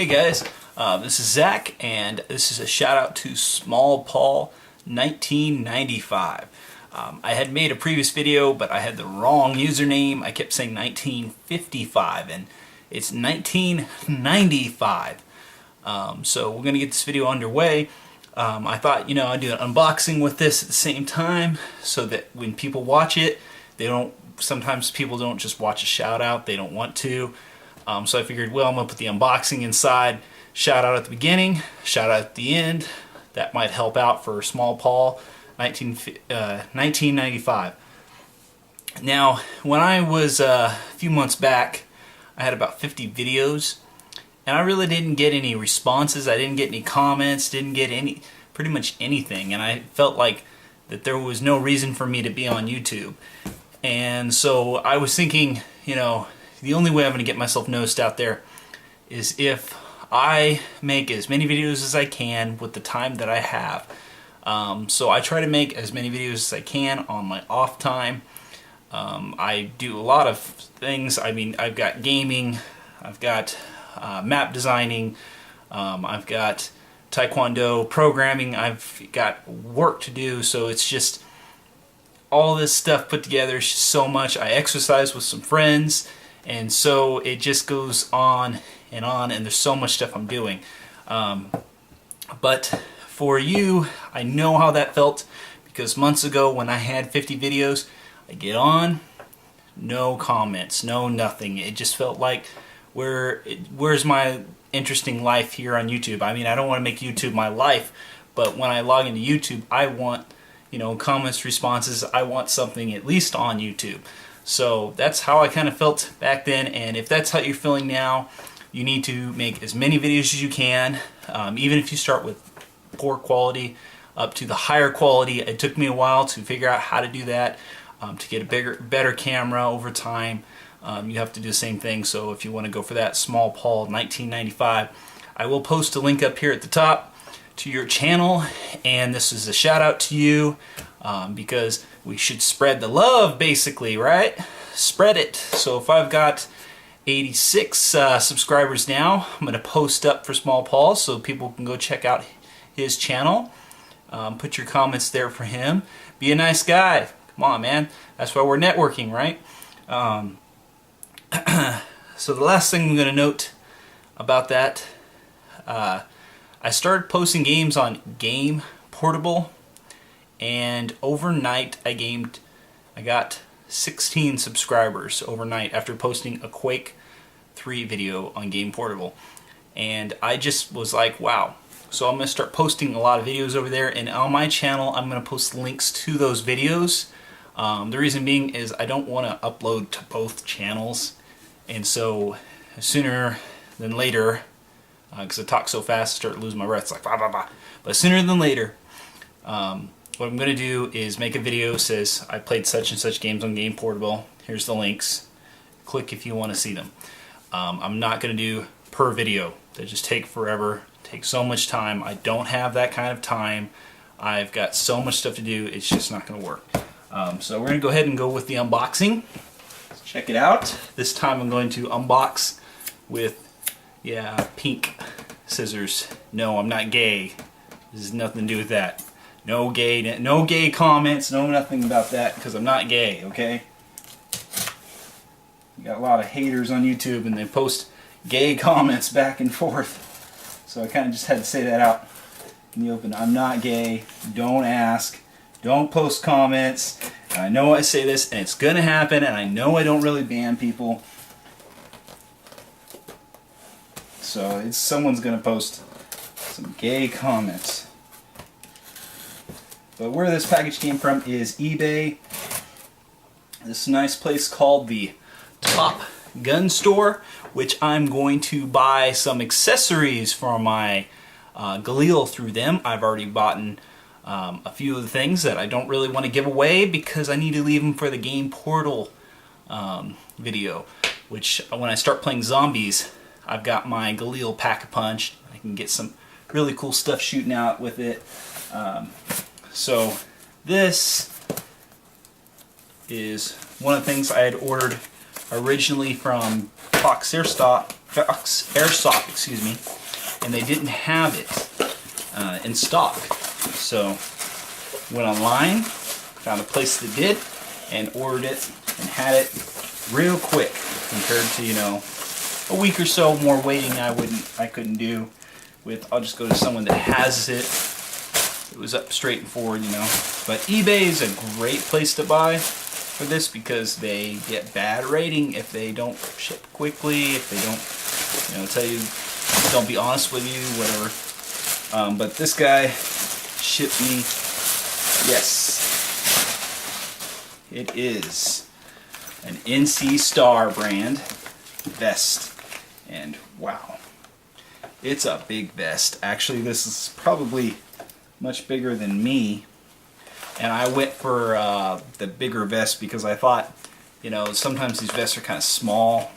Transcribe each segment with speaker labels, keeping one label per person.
Speaker 1: Hey guys, this is Zach, and this is a shout out to SmallPaul1995. I had made a previous video, but I had the wrong username. I kept saying 1955, and it's 1995. So we're going to get this video underway. I thought, I'd do an unboxing with this at the same time, so that when people watch it, sometimes people don't just watch a shout out, they don't want to. So I figured, well, I'm going to put the unboxing inside, shout out at the beginning, shout out at the end. That might help out for Small Paul 1995. Now, when I was a few months back, I had about 50 videos, and I really didn't get any responses. I didn't get any comments, didn't get pretty much anything, and I felt like that there was no reason for me to be on YouTube. And so I was thinking, the only way I'm going to get myself noticed out there is if I make as many videos as I can with the time that I have. So I try to make as many videos as I can on my off time. I do a lot of things. I mean, I've got gaming, I've got map designing, I've got taekwondo, programming, I've got work to do, so it's just all this stuff put together is just so much. I exercise with some friends, and so it just goes on, and there's so much stuff I'm doing. But for you, I know how that felt, because months ago when I had 50 videos, I get on, no comments, no nothing. It just felt like, where's my interesting life here on YouTube? I mean, I don't want to make YouTube my life, but when I log into YouTube, I want comments, responses. I want something at least on YouTube. So that's how I kind of felt back then, and if that's how you're feeling now, you need to make as many videos as you can, even if you start with poor quality up to the higher quality. It took me a while to figure out how to do that, to get a better camera over time. You have to do the same thing, so if you want to go for that, Small Paul 1995, I will post a link up here at the top to your channel, and this is a shout out to you, because we should spread the love, basically, right? Spread it. So if I've got 86 subscribers now, I'm going to post up for Small Paul so people can go check out his channel. Put your comments there for him. Be a nice guy. Come on, man. That's why we're networking, right? So the last thing I'm going to note about that, I started posting games on Game Portable, and overnight I got 16 subscribers overnight after posting a Quake 3 video on Game Portable. And I just was like, wow. So I'm going to start posting a lot of videos over there, and on my channel I'm going to post links to those videos. The reason being is I don't want to upload to both channels, and so sooner than later, because I talk so fast I start losing my breath, it's like blah blah blah. But sooner than later, what I'm going to do is make a video that says I played such and such games on Game Portable. Here's the links. Click if you want to see them. I'm not going to do per video. They just take forever, take so much time. I don't have that kind of time. I've got so much stuff to do, it's just not going to work. So we're going to go ahead and go with the unboxing. Let's check it out. This time I'm going to unbox with, pink scissors. No, I'm not gay. This has nothing to do with that. No gay comments, no nothing about that, because I'm not gay, okay? You got a lot of haters on YouTube, and they post gay comments back and forth. So I kind of just had to say that out in the open. I'm not gay. Don't ask. Don't post comments. And I know I say this, and it's going to happen, and I know I don't really ban people. So someone's going to post some gay comments. But where this package came from is eBay. This nice place called the Top Gun Store, which I'm going to buy some accessories for my Galil through them. I've already bought a few of the things that I don't really want to give away because I need to leave them for the Game Portal video, which when I start playing zombies, I've got my Galil Pack-a-Punch. I can get some really cool stuff shooting out with it. So this is one of the things I had ordered originally from Fox Airsoft airsoft, excuse me, and they didn't have it in stock. So went online, found a place that did, and ordered it, and had it real quick compared to, you know, a week or so more waiting I couldn't do with. I'll just go to someone that has it. It was up straight and forward, you know. But eBay is a great place to buy for this because they get bad rating if they don't ship quickly, if they don't, you know, tell you, don't be honest with you, whatever. But this guy shipped me, yes, it is an NC Star brand vest, and wow, it's a big vest. Actually, this is probably much bigger than me, and I went for the bigger vest because I thought, you know, sometimes these vests are kind of small.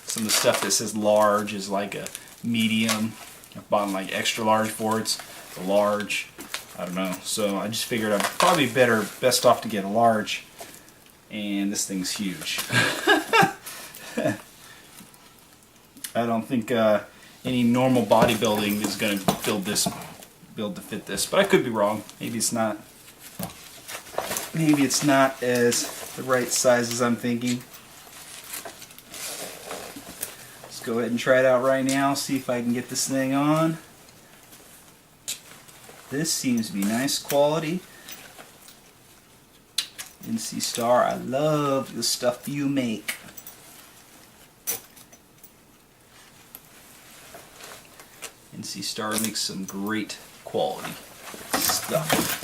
Speaker 1: Some of the stuff that says large is like a medium. I've bought like extra large for it, the large. I don't know. So I just figured I'm probably best off to get a large. And this thing's huge. I don't think any normal bodybuilding is going to build to fit this, but I could be wrong. Maybe it's not. Maybe it's not as the right size as I'm thinking. Let's go ahead and try it out right now. See if I can get this thing on. This seems to be nice quality. NC Star, I love the stuff you make. NC Star makes some great quality stuff.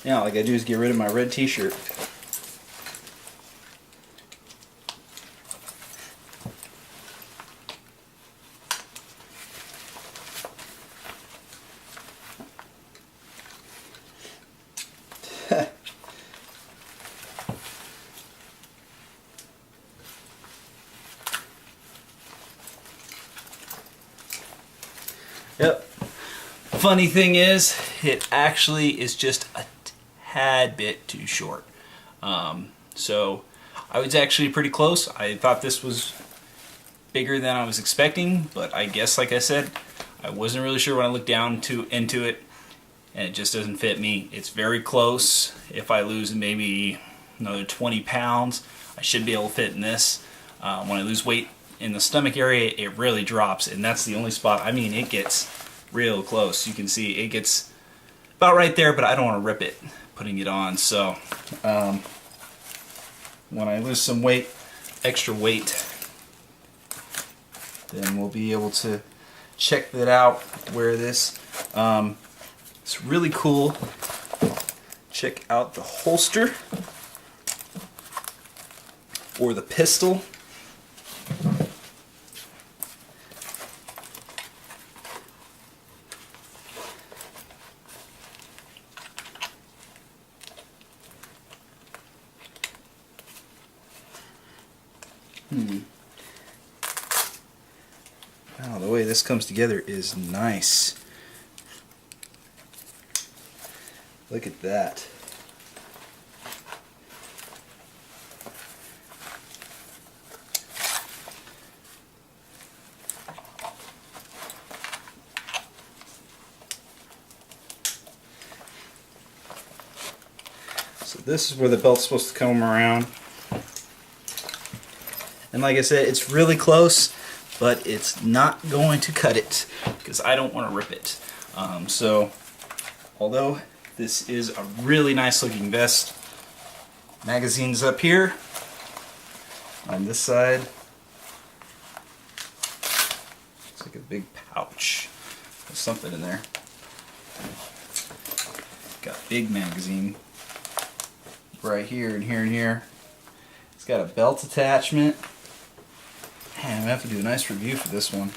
Speaker 1: Now, all I gotta do is get rid of my red t-shirt. Yep. Funny thing is, it actually is just a tad bit too short. So I was actually pretty close. I thought this was bigger than I was expecting, but I guess, like I said, I wasn't really sure when I looked down into it, and it just doesn't fit me. It's very close. If I lose maybe another 20 pounds, I should be able to fit in this. When I lose weight in the stomach area, it really drops, and that's the only spot. I mean, it gets real close. You can see it gets about right there, but I don't want to rip it putting it on. So when I lose some weight, extra weight, then we'll be able to check that out, wear this. It's really cool. Check out the holster or the pistol. Wow, the way this comes together is nice. Look at that. So this is where the belt's supposed to come around. And like I said, it's really close, but it's not going to cut it because I don't want to rip it. So although this is a really nice looking vest, magazine's up here on this side. It's like a big pouch. There's something in there. Got a big magazine right here and here and here. It's got a belt attachment. Man, I'm gonna have to do a nice review for this one.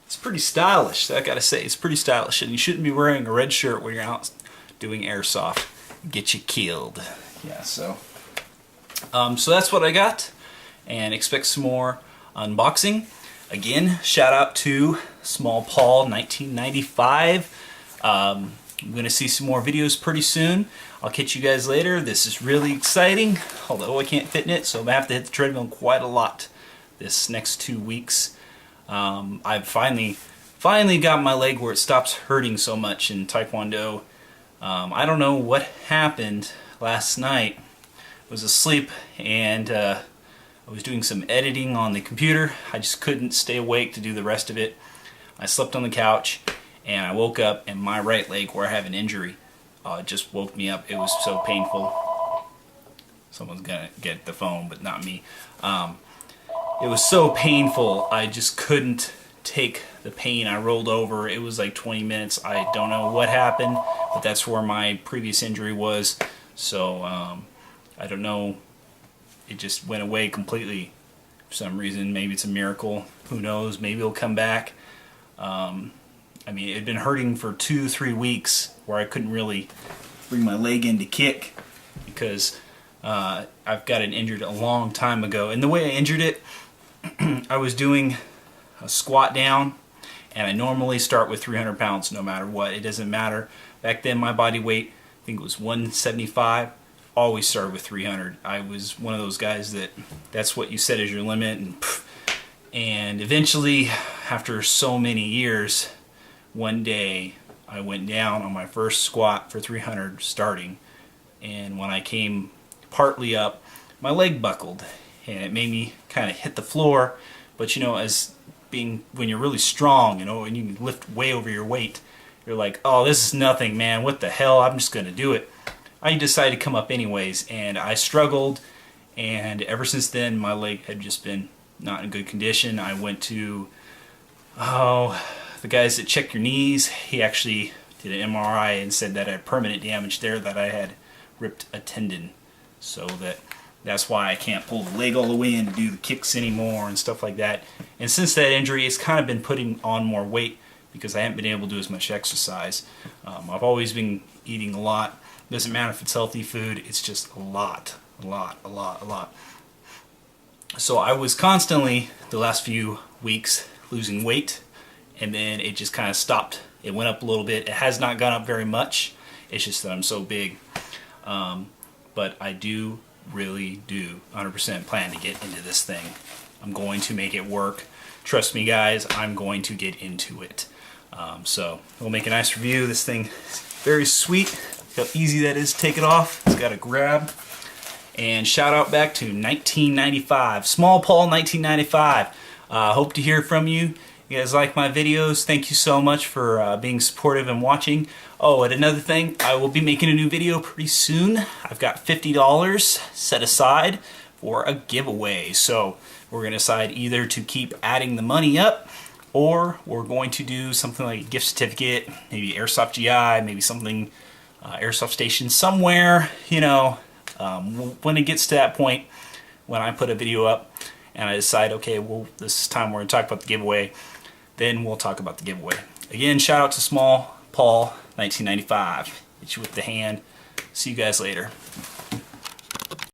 Speaker 1: It's pretty stylish, I gotta say. It's pretty stylish, and you shouldn't be wearing a red shirt when you're out doing airsoft. Get you killed. Yeah, so that's what I got, and expect some more unboxing. Again, shout out to SmallPaul1995. I'm going to see some more videos pretty soon. I'll catch you guys later. This is really exciting, although I can't fit in it, so I'm going to have to hit the treadmill quite a lot this next 2 weeks. I've finally got my leg where it stops hurting so much in Taekwondo. I don't know what happened last night. I was asleep and I was doing some editing on the computer. I just couldn't stay awake to do the rest of it. I slept on the couch and I woke up and my right leg where I have an injury just woke me up. It was so painful. Someone's gonna get the phone, but not me. It was so painful, I just couldn't take the pain. I rolled over. It was like 20 minutes. I don't know what happened, but that's where my previous injury was. So I don't know. It just went away completely for some reason. Maybe it's a miracle. Who knows? Maybe it'll come back. I mean, it had been hurting for 2-3 weeks where I couldn't really bring my leg in to kick because I've got it injured a long time ago. And the way I injured it, I was doing a squat down, and I normally start with 300 pounds no matter what. It doesn't matter. Back then my body weight, I think it was 175. Always started with 300. I was one of those guys that's what you set as your limit, and eventually, after so many years, one day I went down on my first squat for 300 starting, and when I came partly up, my leg buckled and it made me kind of hit the floor. But you know, as being, when you're really strong, you know, and you lift way over your weight, you're like, oh, this is nothing, man, what the hell, I'm just gonna do it. I decided to come up anyways, and I struggled, and ever since then my leg had just been not in good condition. I went to the guys that check your knees. He actually did an MRI and said that I had permanent damage there, that I had ripped a tendon, so that's why I can't pull the leg all the way in to do the kicks anymore and stuff like that. And since that injury, it's kind of been putting on more weight because I haven't been able to do as much exercise. I've always been eating a lot. Doesn't matter if it's healthy food, it's just a lot. So I was constantly, the last few weeks, losing weight, and then it just kind of stopped. It went up a little bit. It has not gone up very much. It's just that I'm so big. But I really do 100% plan to get into this thing. I'm going to make it work. Trust me, guys, I'm going to get into it. So we'll make a nice review. This thing is very sweet. How easy that is to take it off. It's got a grab. And shout out back to 1995, SmallPaul1995. Hope to hear from you. You guys like my videos. Thank you so much for being supportive and watching. Oh, and another thing, I will be making a new video pretty soon. I've got $50 set aside for a giveaway. So we're going to decide either to keep adding the money up, or we're going to do something like a gift certificate, maybe Airsoft GI, maybe something, Airsoft Station somewhere, you know. When it gets to that point, when I put a video up and I decide, okay, well, this is time we're going to talk about the giveaway, then we'll talk about the giveaway. Again, shout out to SmallPaul1995. Hit you with the hand. See you guys later.